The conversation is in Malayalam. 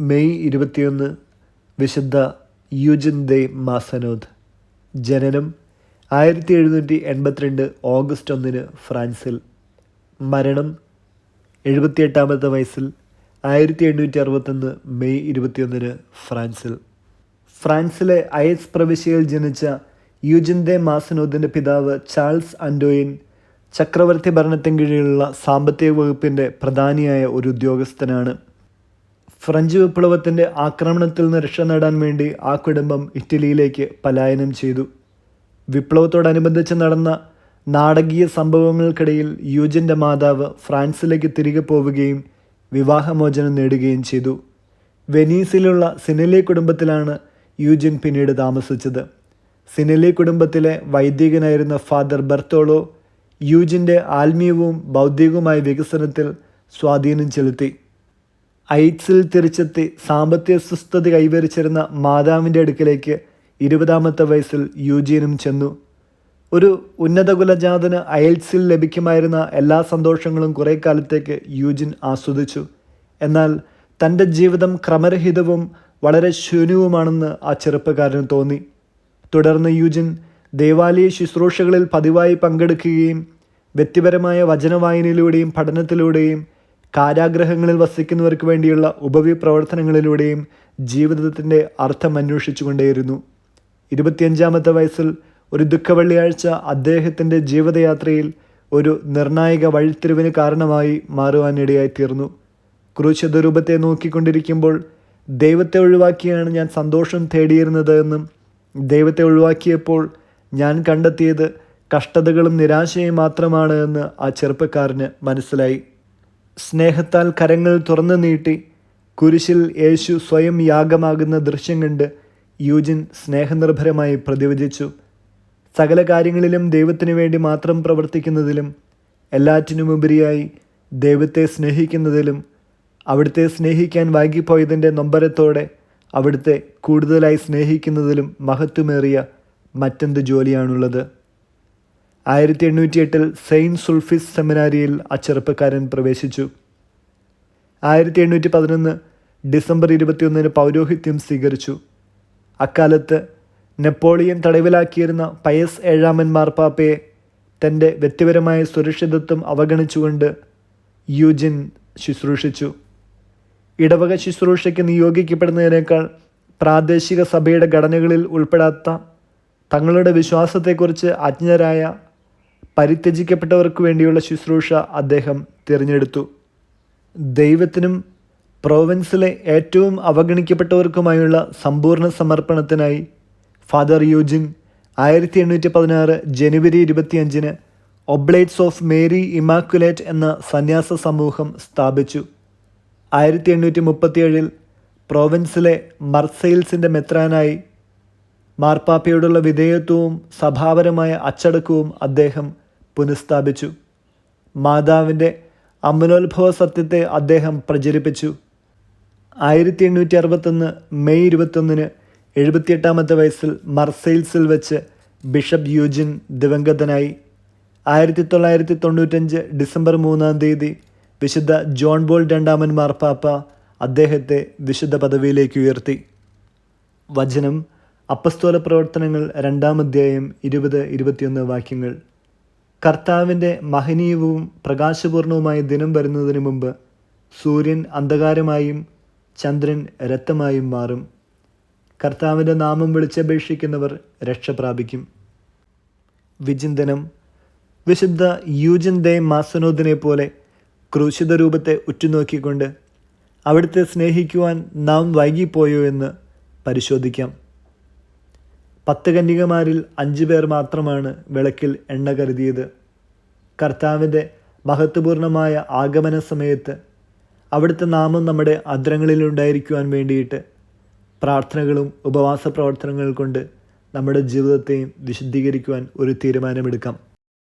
മെയ് 21 വിശുദ്ധ യൂജിൻ ദെ മാസനോദ്. ജനനം 1782 ഓഗസ്റ്റ് 1 ഫ്രാൻസിൽ. മരണം 78-ാമത്തെ വയസ്സിൽ 1861 മെയ് 21 ഫ്രാൻസിൽ. ഫ്രാൻസിലെ അയസ് പ്രവിശ്യയിൽ ജനിച്ച യൂജിൻ ദെ മാസനോദിൻ്റെ പിതാവ് ചാൾസ് ആൻറ്റോയിൻ ചക്രവർത്തി ഭരണത്തിൻ കീഴിലുള്ള സാമ്പത്തിക വകുപ്പിൻ്റെ പ്രധാനിയായ ഒരു ഉദ്യോഗസ്ഥനാണ്. ഫ്രഞ്ച് വിപ്ലവത്തിൻ്റെ ആക്രമണത്തിൽ നിന്ന് രക്ഷ നേടാൻ വേണ്ടി ആ കുടുംബം ഇറ്റലിയിലേക്ക് പലായനം ചെയ്തു. വിപ്ലവത്തോടനുബന്ധിച്ച് നടന്ന നാടകീയ സംഭവങ്ങൾക്കിടയിൽ യൂജിൻ്റെ മാതാവ് ഫ്രാൻസിലേക്ക് തിരികെ പോവുകയും വിവാഹമോചനം നേടുകയും ചെയ്തു. വെനീസിലുള്ള സിനലി കുടുംബത്തിലാണ് യൂജിൻ പിന്നീട് താമസിച്ചത്. സിനലി കുടുംബത്തിലെ വൈദികനായിരുന്ന ഫാദർ ബർത്തോളോ യൂജിൻ്റെ ആത്മീയവും ബൗദ്ധികവുമായ വികസനത്തിൽ സ്വാധീനം ചെലുത്തി. ഐറ്റ്സിൽ തിരിച്ചെത്തി സാമ്പത്തിക സുസ്ഥത കൈവരിച്ചിരുന്ന മാതാവിൻ്റെ അടുക്കലേക്ക് 20-ാമത്തെ വയസ്സിൽ യൂജീനും ചെന്നു. ഒരു ഉന്നത കുലജാതന് ഐറ്റ്സിൽ ലഭിക്കുമായിരുന്ന എല്ലാ സന്തോഷങ്ങളും കുറേ കാലത്തേക്ക് യൂജിൻ ആസ്വദിച്ചു. എന്നാൽ തൻ്റെ ജീവിതം ക്രമരഹിതവും വളരെ ശൂന്യവുമാണെന്ന് ആ ചെറുപ്പക്കാരന് തോന്നി. തുടർന്ന് യൂജിൻ ദേവാലയ ശുശ്രൂഷകളിൽ പതിവായി പങ്കെടുക്കുകയും വ്യക്തിപരമായ വചനവായനയിലൂടെയും പഠനത്തിലൂടെയും കാരാഗ്രഹങ്ങളിൽ വസിക്കുന്നവർക്ക് വേണ്ടിയുള്ള ഉപവിപ്രവർത്തനങ്ങളിലൂടെയും ജീവിതത്തിൻ്റെ അർത്ഥം അന്വേഷിച്ചു കൊണ്ടേയിരുന്നു. 25-ാമത്തെ വയസ്സിൽ ഒരു ദുഃഖവെള്ളിയാഴ്ച അദ്ദേഹത്തിൻ്റെ ജീവിതയാത്രയിൽ ഒരു നിർണായക വഴിത്തിരിവിന് കാരണമായി മാറുവാനിടയായിത്തീർന്നു. ക്രൂശിത രൂപത്തെ നോക്കിക്കൊണ്ടിരിക്കുമ്പോൾ ദൈവത്തെ ഒഴിവാക്കിയാണ് ഞാൻ സന്തോഷം തേടിയിരുന്നത് എന്നും ദൈവത്തെ ഒഴിവാക്കിയപ്പോൾ ഞാൻ കണ്ടെത്തിയത് കഷ്ടതകളും നിരാശയും മാത്രമാണ് എന്ന് ആ ചെറുപ്പക്കാരന് മനസ്സിലായി. സ്നേഹത്താൽ കരങ്ങൾ തുറന്നു നീട്ടി കുരിശിൽ യേശു സ്വയം യാഗമാകുന്ന ദൃശ്യം കണ്ട് യൂജിൻ സ്നേഹനിർഭരമായി പ്രതിവചിച്ചു. സകല കാര്യങ്ങളിലും ദൈവത്തിനു വേണ്ടി മാത്രം പ്രവർത്തിക്കുന്നതിലും എല്ലാറ്റിനുമുപരിയായി ദൈവത്തെ സ്നേഹിക്കുന്നതിലും അവിടുത്തെ സ്നേഹിക്കാൻ വൈകിപ്പോയതിൻ്റെ നൊമ്പരത്തോടെ അവിടുത്തെ കൂടുതലായി സ്നേഹിക്കുന്നതിലും മഹത്വമേറിയ മറ്റെന്ത് ജോലിയാണുള്ളത്. 1808 സെയിൻറ്റ് സുൾഫിസ് സെമിനാരിയിൽ ആ ചെറുപ്പക്കാരൻ പ്രവേശിച്ചു. 1811 ഡിസംബർ 21 പൗരോഹിത്യം സ്വീകരിച്ചു. അക്കാലത്ത് നെപ്പോളിയൻ തടവിലാക്കിയിരുന്ന പയസ് 7-ാമൻ മാർപ്പാപ്പയെ തൻ്റെ വ്യക്തിപരമായ സുരക്ഷിതത്വം അവഗണിച്ചുകൊണ്ട് യൂജിൻ ശുശ്രൂഷിച്ചു. ഇടവക ശുശ്രൂഷയ്ക്ക് നിയോഗിക്കപ്പെടുന്നതിനേക്കാൾ പ്രാദേശിക സഭയുടെ ഘടനകളിൽ ഉൾപ്പെടാത്ത തങ്ങളുടെ വിശ്വാസത്തെക്കുറിച്ച് അജ്ഞരായ പരിത്യജിക്കപ്പെട്ടവർക്ക് വേണ്ടിയുള്ള ശുശ്രൂഷ അദ്ദേഹം തിരഞ്ഞെടുത്തു. ദൈവത്തിനും പ്രോവിൻസിലെ ഏറ്റവും അവഗണിക്കപ്പെട്ടവർക്കുമായുള്ള സമ്പൂർണ്ണ സമർപ്പണത്തിനായി ഫാദർ യൂജിൻ 1816 ജനുവരി 25 ഒബ്ലേറ്റ്സ് ഓഫ് മേരി ഇമാക്കുലേറ്റ് എന്ന സന്യാസ സമൂഹം സ്ഥാപിച്ചു. 1837 പ്രോവിൻസിലെ മർസെയിൽസിൻ്റെ മെത്രാനായി മാർപ്പാപ്പയോടുള്ള വിധേയത്വവും സഭാപരമായ അച്ചടക്കവും അദ്ദേഹം പുനഃസ്ഥാപിച്ചു. മാതാവിൻ്റെ അമലോത്ഭവ സത്യത്തെ അദ്ദേഹം പ്രചരിപ്പിച്ചു. 1861 മെയ് 21 78-ാമത്തെ വയസ്സിൽ മർസെയിൽസിൽ വെച്ച് ബിഷപ്പ് യൂജിൻ ദിവംഗതനായി. 1995 ഡിസംബർ 3 വിശുദ്ധ ജോൺ ബോൾ 2-ാമൻ മാർപ്പാപ്പ അദ്ദേഹത്തെ വിശുദ്ധ പദവിയിലേക്ക് ഉയർത്തി. വചനം അപ്പസ്തോല പ്രവർത്തനങ്ങൾ 2-ാം അധ്യായം 20-21 വാക്യങ്ങൾ. കർത്താവിൻ്റെ മഹനീയവും പ്രകാശപൂർണവുമായ ദിനം വരുന്നതിന് മുമ്പ് സൂര്യൻ അന്ധകാരമായും ചന്ദ്രൻ രക്തമായും മാറും. കർത്താവിൻ്റെ നാമം വിളിച്ചപേക്ഷിക്കുന്നവർ രക്ഷ പ്രാപിക്കും. വിചിന്തനം. വിശുദ്ധ യൂജിൻ ദെ മാസനോദിനെ പോലെ ക്രൂശിത രൂപത്തെ ഉറ്റുനോക്കിക്കൊണ്ട് അവിടുത്തെ സ്നേഹിക്കുവാൻ നാം വൈകിപ്പോയോ എന്ന് പരിശോധിക്കാം. 10 കന്യകമാരിൽ 5 പേർ മാത്രമാണ് വിളക്കിൽ എണ്ണ കരുതിയത്. കർത്താവിൻ്റെ മഹത്വപൂർണമായ ആഗമന സമയത്ത് അവിടുത്തെ നാമം നമ്മുടെ അധരങ്ങളിൽ ഉണ്ടായിരിക്കുവാൻ വേണ്ടിയിട്ട് പ്രാർത്ഥനകളും ഉപവാസ പ്രവർത്തനങ്ങൾ കൊണ്ട് നമ്മുടെ ജീവിതത്തെയും വിശുദ്ധീകരിക്കുവാൻ ഒരു തീരുമാനമെടുക്കാം.